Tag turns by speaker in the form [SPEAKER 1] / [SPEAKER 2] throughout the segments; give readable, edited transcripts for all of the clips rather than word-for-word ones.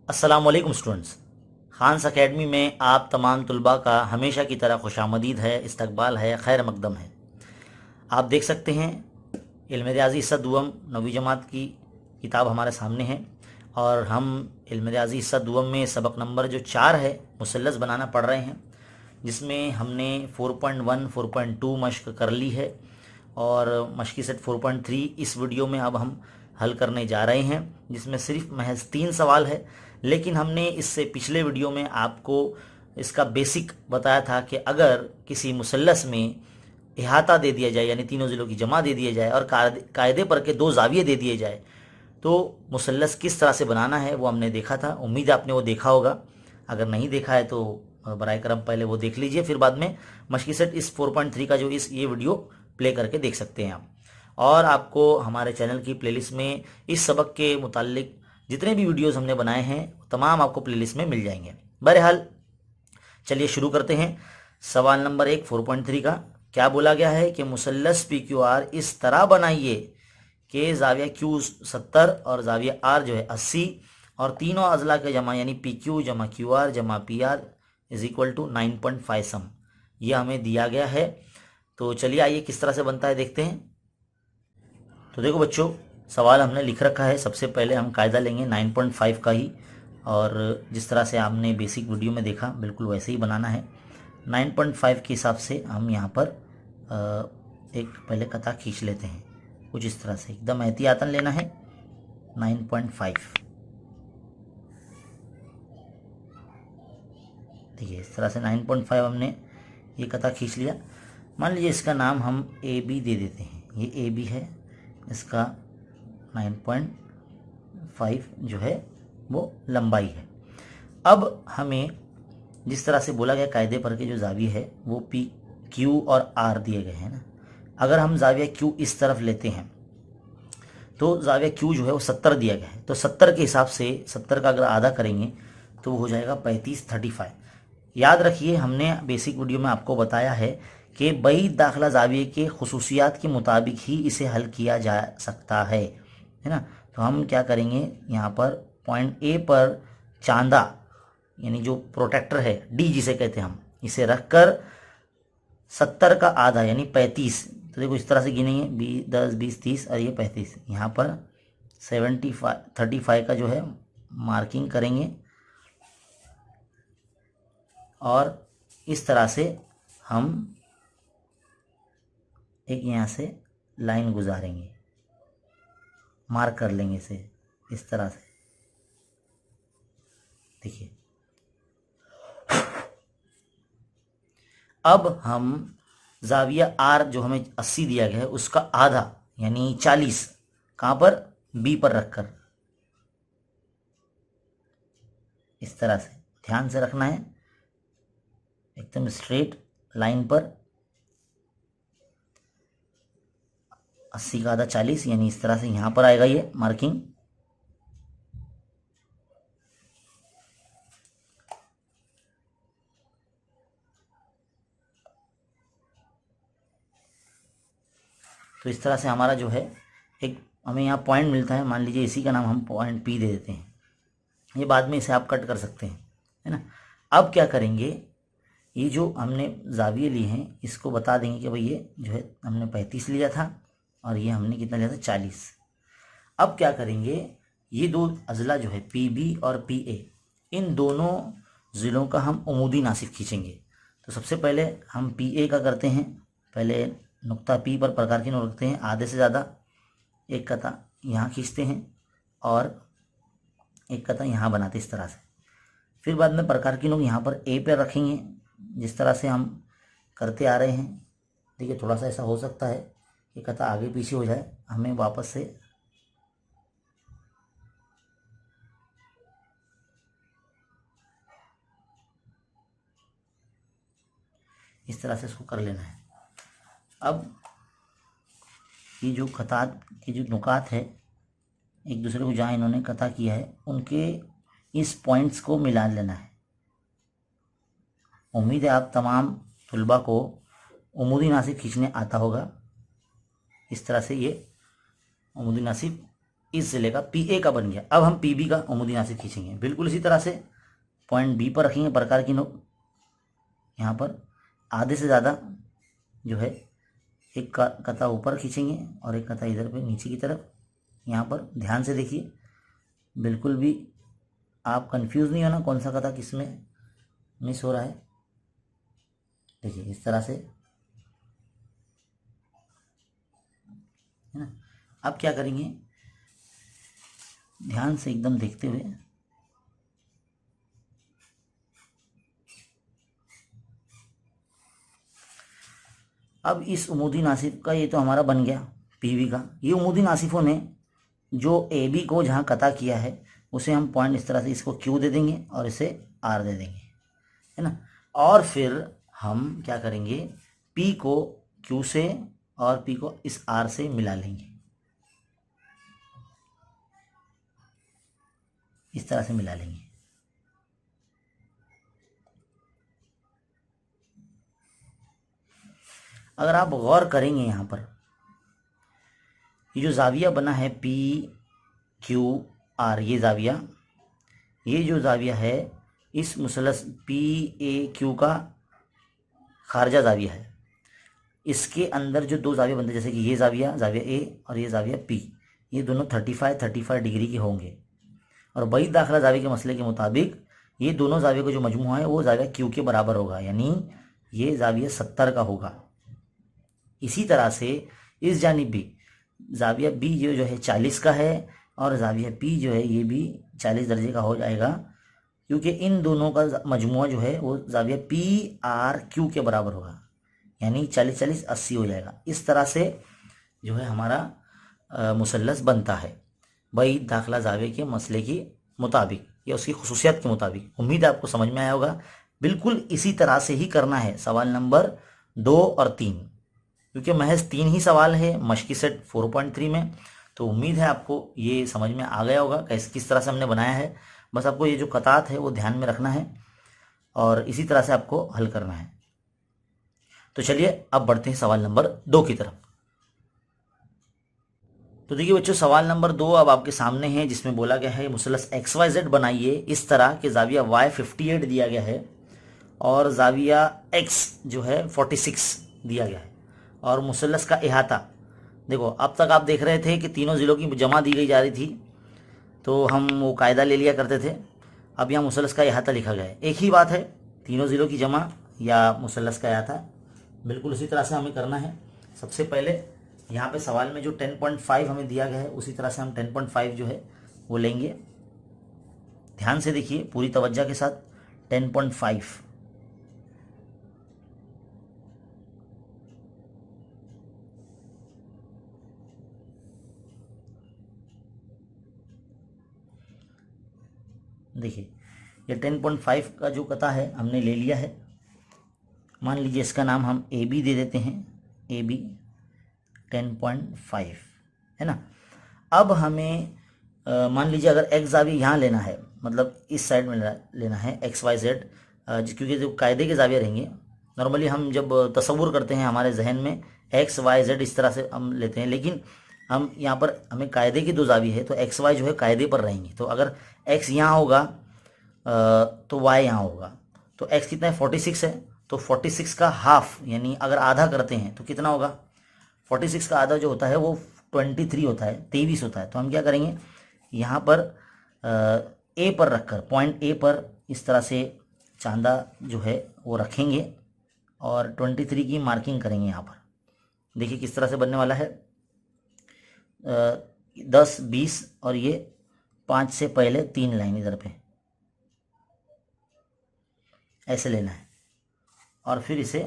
[SPEAKER 1] अस्सलामुअलैकुम students. Khans academy में आप तमाम तुलबा का हमेशा की तरह खुशामदीद है, इस्तकबाल है, खैर मकदम है। आप देख सकते हैं इल्म रियाज़ी हिस्सा दुअम 9वीं जमात की किताब हमारे सामने है और हम इल्म रियाज़ी हिस्सा दुअम में सबक नंबर जो 4 है मुसल्लस बनाना पढ़ रहे हैं, जिसमें हमने 4.1 4.2 मश्क कर ली है और मश्की सेट 4.3 इस वीडियो में अब हम हल करने जा रहे हैं, जिसमें सिर्फ महज 3 सवाल है। लेकिन हमने इससे पिछले वीडियो में आपको इसका बेसिक बताया था कि अगर किसी मुसल्लस में इहाता दे दिया जाए, यानी तीनों ज़िलों की जमा दे दिया जाए और कायदे पर के 2 जाविये दे दिए जाए, तो मुसल्लस किस तरह से बनाना है वो हमने देखा था। उम्मीद है आपने वो देखा होगा। अगर नहीं देखा है तो बराए करम पहले वो देख लीजिए, फिर बाद में मश्की सेट इस 4.3 का जो ये वीडियो प्ले करके देख सकते हैं आप। और आपको हमारे चैनल की प्लेलिस्ट में इस सबक के मुताल्लिक जितने भी वीडियोस हमने बनाए हैं तमाम आपको प्लेलिस्ट में मिल जाएंगे। बहरहाल चलिए शुरू करते हैं। सवाल नंबर 1 4.3 का क्या बोला गया है कि मुसल्लस पी क्यू आर इस तरह बनाइए कि जाविया क्यू 70 और जाविया आर जो है 80 और तीनों अजला का जमा यानी पी क्यू जमा क्यू आर जमा P R is equal to 9.5 sum, यह हमें दिया गया है। तो चलिए आइए किस तरह से बनता है देखते हैं। तो देखो बच्चों, सवाल हमने लिख रखा है। सबसे पहले हम कायदा लेंगे 9.5 का ही, और जिस तरह से आपने बेसिक वीडियो में देखा बिल्कुल वैसे ही बनाना है। 9.5 के हिसाब से हम यहाँ पर एक पहले कता खींच लेते हैं, कुछ इस तरह से एकदम एहतियातन लेना है। 9.5 देखिए इस तरह से 9.5 हमने ये कता खींच लिया। मान लीजिए इसका नाम हम ए बी दे देते हैं, ये ए बी है, इसका 9.5 जो है वो लंबाई है। अब हमें जिस तरह से बोला गया कायदे पर के जो जाविये है वो पी क्यू और आर दिए गए हैं ना। अगर हम जाविया क्यू इस तरफ लेते हैं तो जाविया क्यू जो है वो 70 दिया गया है, तो 70 के हिसाब से 70 का अगर आधा करेंगे तो वो हो जाएगा 35 याद रखिए हमने बेसिक वीडियो में आपको बताया है कि बईद दाखिला जाविये के खुसूसियात के मुताबिक ही इसे हल किया जा सकता है ना। तो हम क्या करेंगे, यहाँ पर पॉइंट ए पर चांदा यानी जो प्रोटेक्टर है डी जिसे कहते हैं हम, इसे रखकर 70 का आधा यानी 35, तो देखो इस तरह से गिनेंगे 20 10 20 30 और ये 35, यहाँ पर 35 का जो है मार्किंग करेंगे और इस तरह से हम एक यहाँ से लाइन गुजारेंगे, मार्क कर लेंगे इसे इस तरह से। देखिए अब हम जाविया आर जो हमें 80 दिया गया है उसका आधा यानी 40 कहाँ पर, बी पर रखकर इस तरह से ध्यान से रखना है, एकदम स्ट्रेट लाइन पर 80 का आधा 40 यानी इस तरह से यहाँ पर आएगा ये मार्किंग। तो इस तरह से हमारा जो है एक हमें यहाँ पॉइंट मिलता है। मान लीजिए इसी का नाम हम पॉइंट पी दे देते हैं, ये बाद में इसे आप कट कर सकते हैं, है ना। अब क्या करेंगे, ये जो हमने जाविये लिए हैं इसको बता देंगे कि भाई ये जो है हमने 35 लिया था और ये हमने कितना लिया था 40। अब क्या करेंगे, ये 2 अजला जो है पी बी और पी ए, इन दोनों ज़िलों का हम उमूदी नासिब खींचेंगे। तो सबसे पहले हम पी ए का करते हैं, पहले नुक्ता पी पर प्रकार की नोट रखते हैं, आधे से ज़्यादा एक कता यहाँ खींचते हैं और एक कता यहाँ बनाते इस तरह से। फिर बाद में प्रकार की नोक यहाँ पर ए पर रखेंगे जिस तरह से हम करते आ रहे हैं। देखिए थोड़ा सा ऐसा हो सकता है कि कता आगे पीछे हो जाए, हमें वापस से इस तरह से इसको कर लेना है। अब ये जो खतात के जो नुकात है एक दूसरे को जहाँ इन्होंने कता किया है उनके इस पॉइंट्स को मिला लेना है। उम्मीद है आप तमाम तुलबा को उमूदी नासिब खींचने आता होगा। इस तरह से ये उमूदी नासिब इस जिले का पी ए का बन गया। अब हम पी बी का उमूदी नासिफ खींचेंगे। बिल्कुल इसी तरह से पॉइंट बी पर रखेंगे प्रकार की नोक, यहाँ पर आधे से ज़्यादा जो है एक कता ऊपर खींचेंगे और एक कता इधर पे नीचे की तरफ। यहाँ पर ध्यान से देखिए, बिल्कुल भी आप कंफ्यूज नहीं होना कौन सा कता किस में मिस हो रहा है। देखिए इस तरह से, है ना। अब क्या करेंगे, ध्यान से एकदम देखते हुए अब इस उमूदी नासिफ का ये तो हमारा बन गया पीवी का। ये उमूदी नासिफों ने जो ए बी को जहाँ कता किया है उसे हम पॉइंट इस तरह से इसको क्यू दे देंगे और इसे आर दे देंगे, है ना। और फिर हम क्या करेंगे, पी को क्यू से और पी को इस आर से मिला लेंगे, इस तरह से मिला लेंगे। अगर आप गौर करेंगे यहाँ पर ये जो जाविया बना है पी क्यू आर, ये जाविया, ये जो जाविया है इस मुसलस पी ए क्यू का खारजा जाविया है। इसके अंदर जो दो जाविया बनते हैं, जैसे कि ये जाविया ए और ये जाविया पी, ये दोनों 35 डिग्री के होंगे। और वही दाखिला जाविया के मसले के मुताबिक ये दोनों जाविया का जो मजमूआ है वो जाविया क्यू के बराबर होगा, यानी ये जाविया 70 का होगा। इसी तरह से इस जानिब भी जाविया बी जो है 40 का है और जाविया पी जो है ये भी 40 दर्जे का हो जाएगा, क्योंकि इन दोनों का मजमुआ जो है वो जाविया पी आर क्यू के बराबर होगा, यानी 40-40 80 हो जाएगा। इस तरह से जो है हमारा मुसल्लस बनता है भाई दाखिला जाविया के मसले के मुताबिक या उसकी खुसूसियत के मुताबिक। उम्मीद है आपको समझ में आया होगा। बिल्कुल इसी तरह से ही करना है सवाल नंबर 2 और 3, क्योंकि महज 3 ही सवाल है मशकी सेट 4.3 में। तो उम्मीद है आपको ये समझ में आ गया होगा कैसे किस तरह से हमने बनाया है। बस आपको ये जो कतात है वो ध्यान में रखना है और इसी तरह से आपको हल करना है। तो चलिए अब बढ़ते हैं सवाल नंबर 2 की तरफ। तो देखिए बच्चों, सवाल नंबर 2 अब आपके सामने है, जिसमें बोला गया है मुसल्लस XYZ बनाइए इस तरह कि जाविया Y 58 दिया गया है और जाविया X जो है 46 दिया गया है और मुसल्लस का इहाता। देखो अब तक आप देख रहे थे कि तीनों ज़िलों की जमा दी गई जा रही थी, तो हम वो कायदा ले लिया करते थे। अब यहाँ मुसल्लस का इहाता लिखा गया है, एक ही बात है, तीनों ज़िलों की जमा या मुसल्लस का इहाता। बिल्कुल उसी तरह से हमें करना है। सबसे पहले यहाँ पे सवाल में जो 10.5 हमें दिया गया है उसी तरह से हम 10.5 जो है वो लेंगे। ध्यान से देखिए पूरी तवज्जो के साथ। 10.5 देखिए, ये 10.5 का जो कता है हमने ले लिया है। मान लीजिए इसका नाम हम ए बी दे देते हैं, ए बी 10.5, है ना। अब हमें मान लीजिए अगर एक्स जाविया यहाँ लेना है, मतलब इस साइड में लेना है XYZ, क्योंकि जो कायदे के जाविया रहेंगे, नॉर्मली हम जब तसव्वुर करते हैं हमारे जहन में XYZ इस तरह से हम लेते हैं, लेकिन हम यहाँ पर हमें कायदे की दो जाविया है तो XY जो है कायदे पर रहेंगे। तो अगर X यहाँ होगा तो Y यहाँ होगा। तो X कितना है 46 है, तो 46 का हाफ यानी अगर आधा करते हैं तो कितना होगा, 46 का आधा जो होता है वो 23 होता है, 23 होता है। तो हम क्या करेंगे, यहाँ पर ए पर रखकर पॉइंट ए पर इस तरह से चांदा जो है वो रखेंगे और 23 की मार्किंग करेंगे यहाँ पर। देखिए किस तरह से बनने वाला है, 10, 20 और ये 5 से पहले 3 लाइन इधर पे ऐसे लेना है और फिर इसे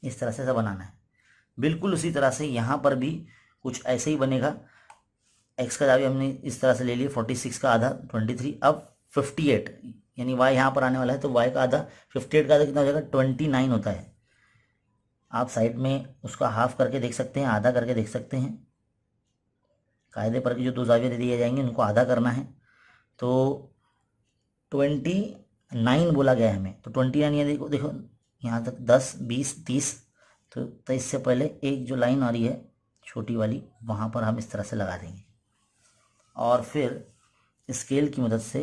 [SPEAKER 1] इस तरह से बनाना है। बिल्कुल उसी तरह से यहाँ पर भी कुछ ऐसे ही बनेगा। एक्स का जाविया हमने इस तरह से ले लिया, 46 का आधा 23, अब 58 यानी वाई यहाँ पर आने वाला है, तो वाई का आधा 58 का आधा कितना हो जाएगा 29 होता है। आप साइड में उसका हाफ करके देख सकते हैं, आधा करके देख सकते हैं। कायदे पर के जो दो जाविया दे दिए जाएंगे उनको आधा करना है, तो 29 9 बोला गया है हमें, तो 29 ये देखो देखो यहाँ तक 10 20 30, तो इससे पहले एक जो लाइन आ रही है छोटी वाली वहाँ पर हम इस तरह से लगा देंगे और फिर स्केल की मदद से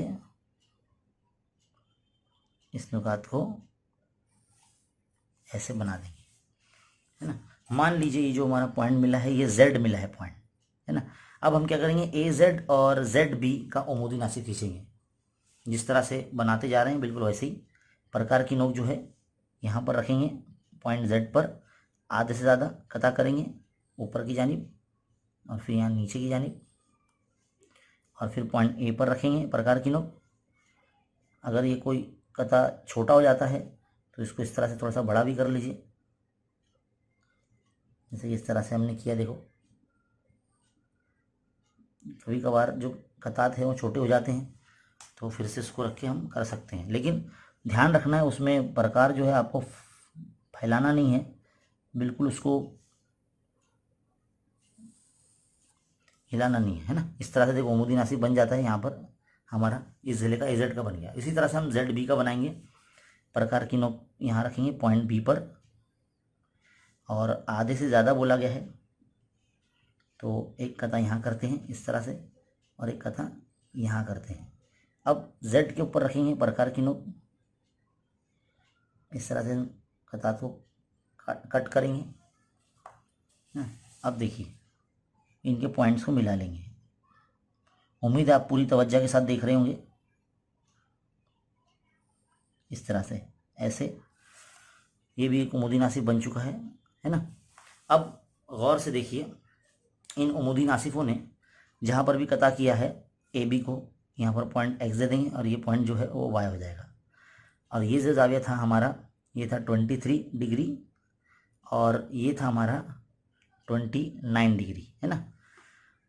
[SPEAKER 1] इस नुकात को ऐसे बना देंगे, है ना। मान लीजिए ये जो हमारा पॉइंट मिला है ये Z मिला है पॉइंट, है ना। अब हम क्या करेंगे, AZ और ZB का उमूदी नासिब खींचेंगे, जिस तरह से बनाते जा रहे हैं बिल्कुल वैसे ही प्रकार की नोक जो है यहाँ पर रखेंगे, पॉइंट Z पर आधे से ज़्यादा कता करेंगे ऊपर की जानिब और फिर यहाँ नीचे की जानिब, और फिर पॉइंट A पर रखेंगे प्रकार की नोक। अगर ये कोई कता छोटा हो जाता है तो इसको इस तरह से थोड़ा सा बड़ा भी कर लीजिए, जैसे इस तरह से हमने किया। देखो कभी कभार जो कतात है वो छोटे हो जाते हैं तो फिर से इसको रख के हम कर सकते हैं, लेकिन ध्यान रखना है उसमें प्रकार जो है आपको फैलाना नहीं है, बिल्कुल उसको हिलाना नहीं है ना। इस तरह से देखो उमूदी नासिब बन जाता है, यहाँ पर हमारा इस ज़िले का AZ का बन गया। इसी तरह से हम ZB का बनाएंगे, प्रकार की नोक यहाँ रखेंगे पॉइंट B पर और आधे से ज़्यादा बोला गया है तो एक कथा यहाँ करते हैं इस तरह से और एक कथा यहाँ करते हैं। अब Z के ऊपर रखेंगे प्रकार की नोक, इस तरह से कथा को कट करेंगे। अब देखिए इनके पॉइंट्स को मिला लेंगे। उम्मीद है आप पूरी तवज्जो के साथ देख रहे होंगे। इस तरह से ऐसे ये भी एक उमूदी नासिब बन चुका है ना। अब गौर से देखिए इन उमूदी नासिफों ने जहाँ पर भी कता किया है AB को यहाँ पर पॉइंट X दे देंगे और ये पॉइंट जो है वो Y हो जाएगा। और ये जो जाविया था हमारा ये था 23 डिग्री और ये था हमारा 29 डिग्री, है ना।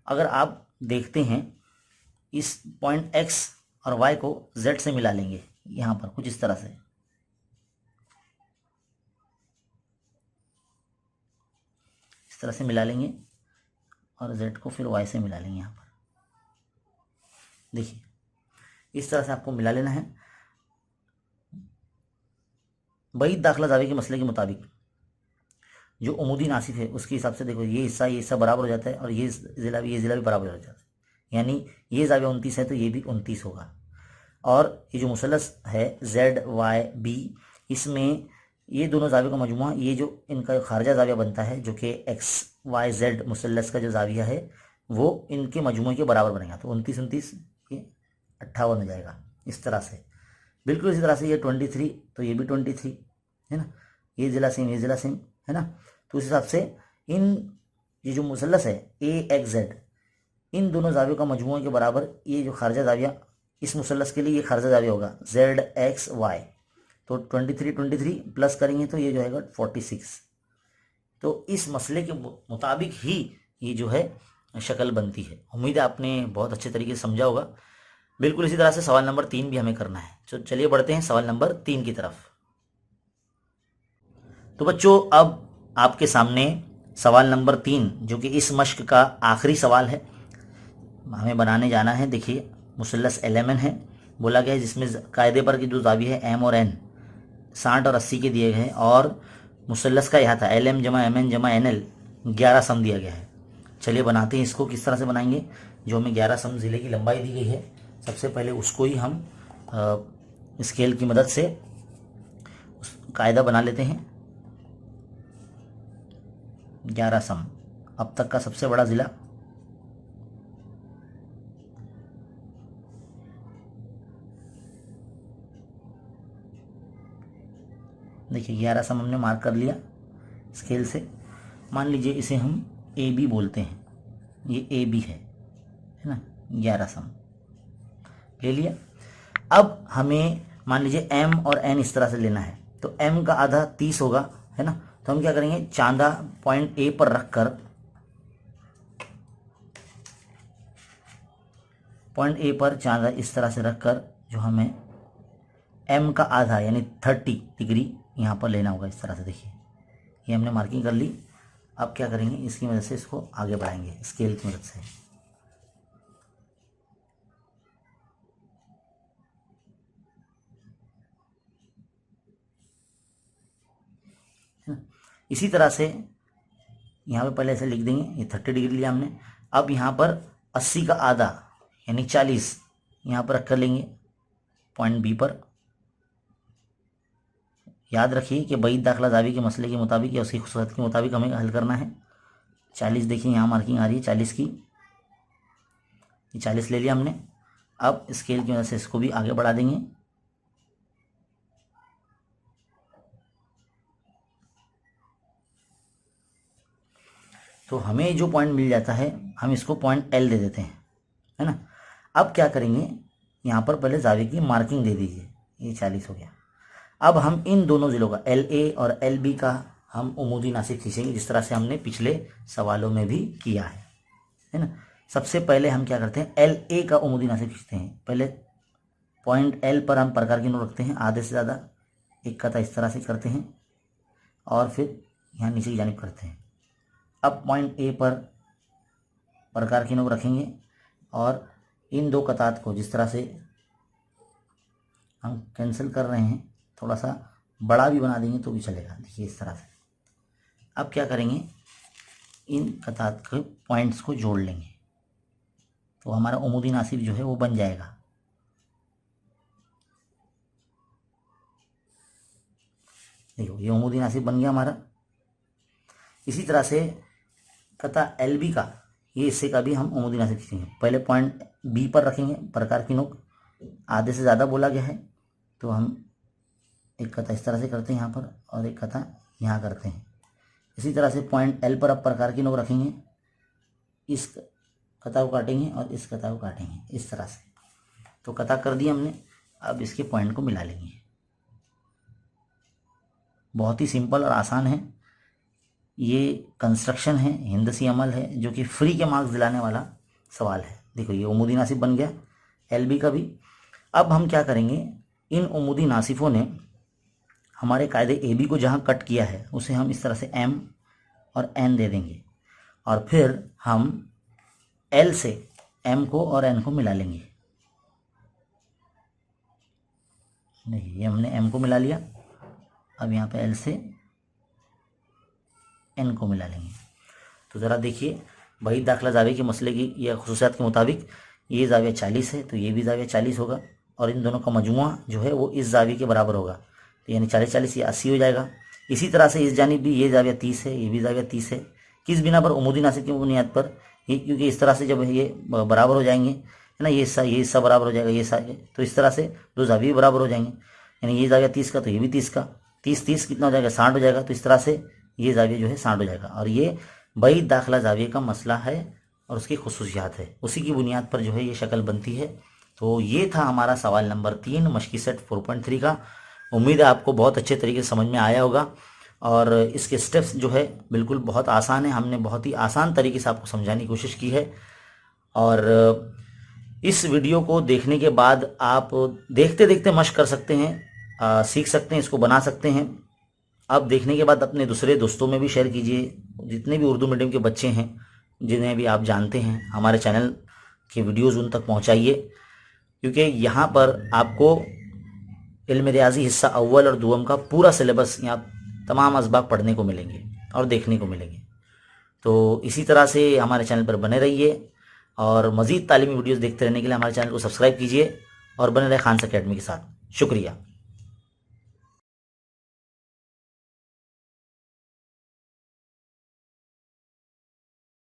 [SPEAKER 1] अगर आप देखते हैं इस पॉइंट X और Y को Z से मिला लेंगे यहाँ पर कुछ इस तरह से, इस तरह से मिला लेंगे और Z को फिर Y से मिला लेंगे यहाँ पर। देखिए इस तरह से आपको मिला लेना है। बईद दाखिला दावे के मसले के मुताबिक जो उमूदी नासिफ है उसके हिसाब से देखो ये हिस्सा बराबर हो जाता है और ये ज़िला भी बराबर हो जाता है, यानी ये जाविया 29 है तो ये भी 29 होगा। और ये जो मुसल्लस है ZYB इसमें ये दोनों जावियों का मजमुआ, ये जो इनका खारजा जाविया बनता है जो कि XYZ मुसल्लस का जो जाविया है वो इनके मजमुए के बराबर बनेगा, तो 29 29 ये 58 हो जाएगा। इस तरह से बिल्कुल इसी तरह से ये 23 तो ये भी 23, है ना। ये ज़िला सेम ये ज़िला सेम, है ना। तो उस हिसाब से ये जो मुसल्लस है AXZ इन दोनों जावियों का मजमुआ के बराबर ये जो खारजा जाविया इस मुसल्लस के लिए ये खारजा जाविया होगा ZXY, तो 23 प्लस करेंगे तो ये जो है 46। तो इस मसले के मुताबिक ही ये जो है शक्ल बनती है। उम्मीद है आपने बहुत अच्छे तरीके से समझा होगा। बिल्कुल इसी तरह से सवाल नंबर 3 भी हमें करना है। तो चलिए बढ़ते हैं सवाल नंबर 3 की तरफ। तो बच्चों अब आपके सामने सवाल नंबर 3 जो कि इस मश्क का आखिरी सवाल है, हमें बनाने जाना है। देखिए मुसल्लस LMN है बोला गया है जिसमें कायदे पर की जो जाविया है M और N 60 और 80 के दिए गए हैं और मुसल्लस का यह था LM जमा MN जमा NL 11 सम दिया गया है। चलिए बनाते हैं इसको। किस तरह से बनाएंगे, जो हमें 11 सम ज़िले की लंबाई दी गई है सबसे पहले उसको ही हम स्केल की मदद से कायदा बना लेते हैं। 11 सम अब तक का सबसे बड़ा ज़िला, देखिए 11 सम हमने मार्क कर लिया स्केल से। मान लीजिए इसे हम AB बोलते हैं, ये AB है ना। 11 सम ले लिया। अब हमें मान लीजिए M और N इस तरह से लेना है, तो M का आधा 30 होगा, है ना। तो हम क्या करेंगे, चांदा पॉइंट A पर रखकर पॉइंट A पर चांदा इस तरह से रखकर जो हमें M का आधा यानी 30 डिग्री यहाँ पर लेना होगा। इस तरह से देखिए ये हमने मार्किंग कर ली। अब क्या करेंगे, इसकी मदद से इसको आगे बढ़ाएंगे स्केल की मदद से। है ना। इसी तरह से यहाँ पे पहले ऐसे लिख देंगे, ये 30 डिग्री लिया हमने। अब यहाँ पर 80 का आधा यानी 40 यहाँ पर रख कर लेंगे पॉइंट बी पर। याद रखिए कि बईद दाखिला जावी के मसले के मुताबिक या उसकी खुसूसियत के मुताबिक हमें हल करना है। 40 देखिए यहाँ मार्किंग आ रही है 40 की, ये 40 ले लिया हमने। अब स्केल की वजह से इसको भी आगे बढ़ा देंगे। तो हमें जो पॉइंट मिल जाता है हम इसको पॉइंट एल दे देते हैं, है ना। अब क्या करेंगे, यहाँ पर पहले जावी की मार्किंग दे दीजिए, ये 40 हो गया। अब हम इन दोनों ज़िलों का एल ए और एल बी का हम उमूदी नासिब खींचेंगे, जिस तरह से हमने पिछले सवालों में भी किया है ना। सबसे पहले हम क्या करते हैं, एल ए का उमूदी नासिब खींचते हैं। पहले पॉइंट एल पर हम प्रकार की नोट रखते हैं आधे से ज़्यादा, एक कता इस तरह से करते हैं और फिर यहाँ नीचे की जानिब करते हैं। अब पॉइंट ए पर प्रकार की नोक रखेंगे और इन दो कतात को जिस तरह से हम कैंसिल कर रहे हैं, थोड़ा सा बड़ा भी बना देंगे तो भी चलेगा, देखिए इस तरह से। अब क्या करेंगे, इन कतात के पॉइंट्स को जोड़ लेंगे तो हमारा उमूदी नासिब जो है वो बन जाएगा। देखो ये उमूदी नासिब बन गया हमारा। इसी तरह से कता एल बी का ये हिस्से का भी हम उमूदी नासिब खींचेंगे। पहले पॉइंट बी पर रखेंगे प्रकार की नोक, आधे से ज़्यादा बोला गया है तो हम एक कता इस तरह से करते हैं यहाँ पर और एक कता यहाँ करते हैं। इसी तरह से पॉइंट एल पर अब प्रकार की नोक रखेंगे, इस कता को काटेंगे और इस कता को काटेंगे इस तरह से। तो कता कर दिया हमने, अब इसके पॉइंट को मिला लेंगे। बहुत ही सिंपल और आसान है, ये कंस्ट्रक्शन है, हिंदसी अमल है, जो कि फ्री के मार्क्स दिलाने वाला सवाल है। देखो ये उमूदी नासिब बन गया एल बी का भी। अब हम क्या करेंगे, इन उमूदी नासिफों ने हमारे कायदे ए बी को जहाँ कट किया है उसे हम इस तरह से एम और एन दे देंगे और फिर हम एल से एम को और एन को मिला लेंगे। नहीं, ये हमने एम को मिला लिया, अब यहाँ पे एल से एन को मिला लेंगे। तो ज़रा देखिए, बईद दाखिला जावे के मसले की या खुसूसियत के मुताबिक ये जाविया 40 है तो ये भी जाविया 40 होगा और इन दोनों का मजमुआ जो है वो इस जाविये के बराबर होगा, तो यानी 40-40 ये 80 हो जाएगा। इसी तरह से इस जानिब भी ये जाविया 30 है, ये भी जाविया 30 है। किस बिना पर, उमूदी नासिब की बुनियाद पर, ये क्योंकि इस तरह से जब ये बराबर हो जाएंगे, है ना, ये हिस्सा बराबर हो जाएगा, ये हिस्सा, तो इस तरह से दो जाविये बराबर हो जाएंगे। यानी ये जाविया 30 का तो ये भी 30 का, 30 कितना हो जाएगा, 60 हो जाएगा। तो इस तरह से ये जाविया जो है 60 हो जाएगा। और ये बईद दाखिला जाविये का मसला है और उसकी खुसूसियात है, उसी की बुनियाद पर जो है ये शक्ल बनती है। तो ये था हमारा सवाल नंबर 3 मश्की सेट 4.3 का। उम्मीद है आपको बहुत अच्छे तरीके से समझ में आया होगा और इसके स्टेप्स जो है बिल्कुल बहुत आसान है, हमने बहुत ही आसान तरीके से आपको समझाने की कोशिश की है। और इस वीडियो को देखने के बाद आप देखते देखते मश्क कर सकते हैं, सीख सकते हैं, इसको बना सकते हैं। अब देखने के बाद अपने दूसरे दोस्तों में भी शेयर कीजिए, जितने भी उर्दू मीडियम के बच्चे हैं जिन्हें भी आप जानते हैं, हमारे चैनल के वीडियोज़ उन तक पहुँचाइए, क्योंकि यहाँ पर आपको इल्म रियाजी हिस्सा अव्वल और दुअम का पूरा सिलेबस यहाँ तमाम असबाब पढ़ने को मिलेंगे और देखने को मिलेंगे। तो इसी तरह से हमारे चैनल पर बने रहिए और मज़ीद तालीमी वीडियोज़ देखते रहने के लिए हमारे चैनल को सब्सक्राइब कीजिए और बने रहे खान अकेडमी के साथ। शुक्रिया।